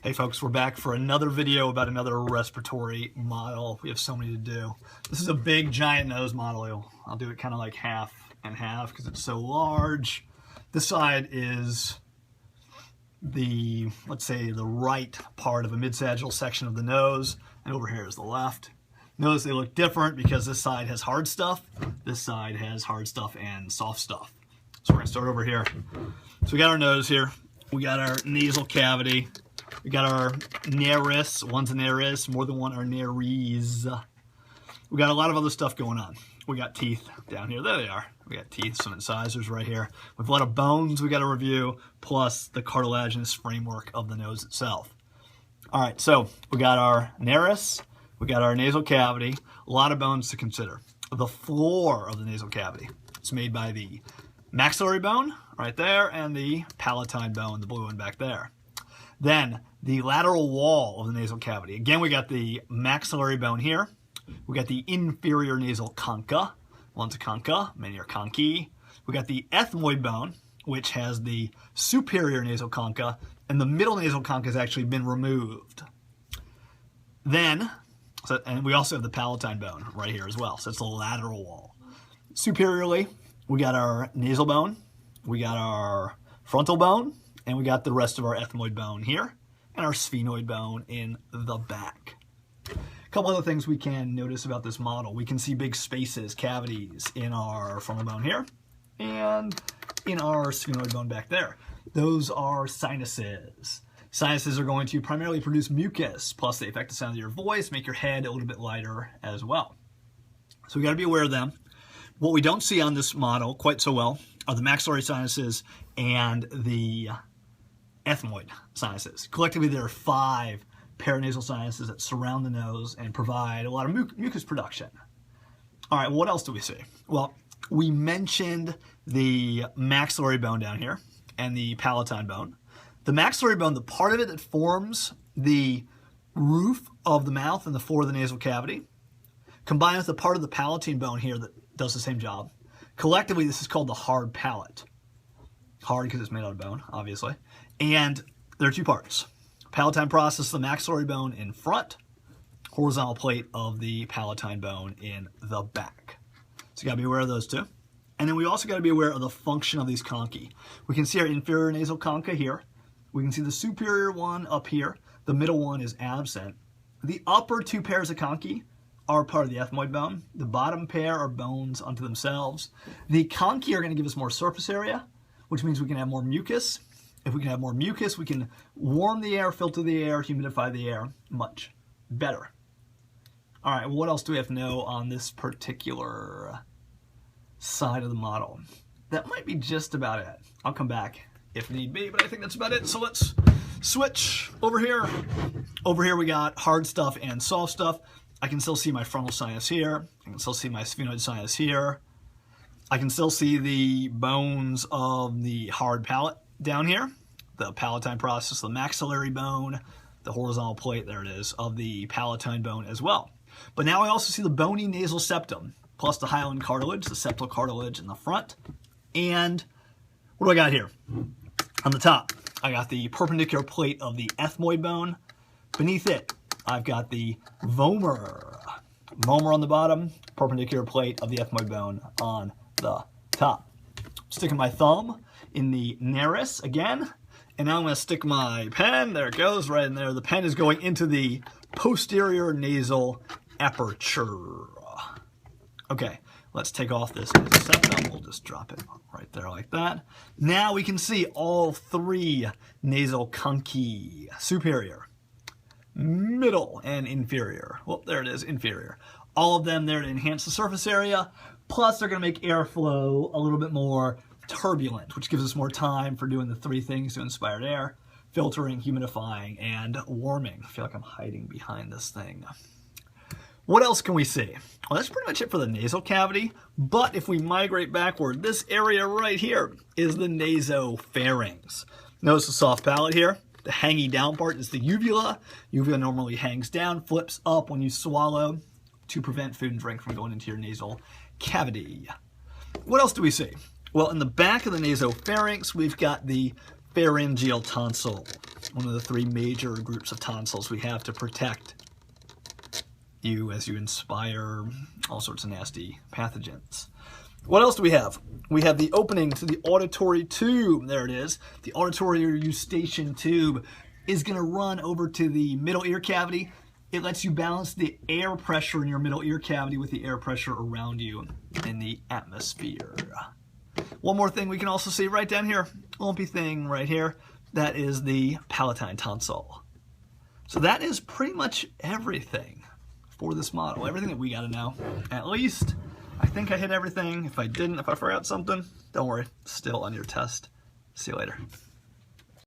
Hey folks, we're back for another video about another respiratory model. We have so many to do. This is a big giant nose model. I'll do it kind of like half and half because it's so large. This side is the, let's say, the right part of a mid-sagittal section of the nose, and over here is the left. Notice they look different because this side has hard stuff, this side has hard stuff and soft stuff. So we're going to start over here. So we got our nose here, we got our nasal cavity, we got our nares, one's a nares, more than one are nares. We got a lot of other stuff going on. We got teeth down here, there they are. We got teeth, some incisors right here. We have a lot of bones we got to review, plus the cartilaginous framework of the nose itself. All right, so we got our nares, we got our nasal cavity, a lot of bones to consider. The floor of the nasal cavity is made by the maxillary bone right there and the palatine bone, the blue one back there. Then the lateral wall of the nasal cavity. Again, we got the maxillary bone here. We got the inferior nasal concha. One's a concha, many are conchae. We got the ethmoid bone, which has the superior nasal concha, and the middle nasal concha has actually been removed. Then, and we also have the palatine bone right here as well, so it's the lateral wall. Superiorly, we got our nasal bone, we got our frontal bone, and we got the rest of our ethmoid bone here, and our sphenoid bone in the back. A couple other things we can notice about this model. We can see big spaces, cavities in our frontal bone here, and in our sphenoid bone back there. Those are sinuses. Sinuses are going to primarily produce mucus, plus they affect the sound of your voice, make your head a little bit lighter as well. So we got to be aware of them. What we don't see on this model quite so well are the maxillary sinuses and the ethmoid sinuses. Collectively, there are 5 paranasal sinuses that surround the nose and provide a lot of mucus production. All right, what else do we see? Well, we mentioned the maxillary bone down here and the palatine bone. The maxillary bone, the part of it that forms the roof of the mouth and the floor of the nasal cavity, combined with the part of the palatine bone here that does the same job. Collectively, this is called the hard palate. Hard because it's made out of bone, obviously. And there are 2 parts. Palatine process, the maxillary bone in front, horizontal plate of the palatine bone in the back. So you got to be aware of those 2. And then we also got to be aware of the function of these conchae. We can see our inferior nasal concha here. We can see the superior one up here. The middle one is absent. The upper 2 pairs of conchae are part of the ethmoid bone. The bottom pair are bones unto themselves. The conchae are going to give us more surface area, which means we can have more mucus. If we can have more mucus, we can warm the air, filter the air, humidify the air much better. All right, what else do we have to know on this particular side of the model? That might be just about it. I'll come back if need be, but I think that's about it. So let's switch over here. Over here we got hard stuff and soft stuff. I can still see my frontal sinus here. I can still see my sphenoid sinus here. I can still see the bones of the hard palate down here, the palatine process, the maxillary bone, the horizontal plate, there it is, of the palatine bone as well. But now I also see the bony nasal septum, plus the hyaline cartilage, the septal cartilage in the front. And what do I got here? On the top, I got the perpendicular plate of the ethmoid bone. Beneath it, I've got the vomer. Vomer on the bottom, perpendicular plate of the ethmoid bone on the top. Sticking my thumb in the nares again, and now I'm going to stick my pen, there it goes, right in there. The pen is going into the posterior nasal aperture. Okay, let's take off this nasal septum. We'll just drop it right there like that. Now we can see all 3 nasal conchae, superior, middle, and inferior. Well, there it is, inferior. All of them there to enhance the surface area, plus they're going to make airflow a little bit more turbulent, which gives us more time for doing the 3 things to inspired air: filtering, humidifying, and warming. I feel like I'm hiding behind this thing. What else can we see? Well, that's pretty much it for the nasal cavity, but if we migrate backward, this area right here is the nasopharynx. Notice the soft palate here. The hanging down part is the uvula. Uvula normally hangs down, flips up when you swallow to prevent food and drink from going into your nasal cavity. What else do we see? Well, in the back of the nasopharynx, we've got the pharyngeal tonsil one of the three major groups of tonsils we have to protect you as you inspire all sorts of nasty pathogens. What else do we have? We have the opening to the auditory tube. There it is. The auditory or eustachian tube is going to run over to the middle ear cavity. It lets you balance the air pressure in your middle ear cavity with the air pressure around you in the atmosphere. One more thing we can also see right down here, lumpy thing right here, that is the palatine tonsil. So that is pretty much everything for this model, everything that we got to know. At least, I think I hit everything. If I didn't, if I forgot something, don't worry, still on your test. See you later.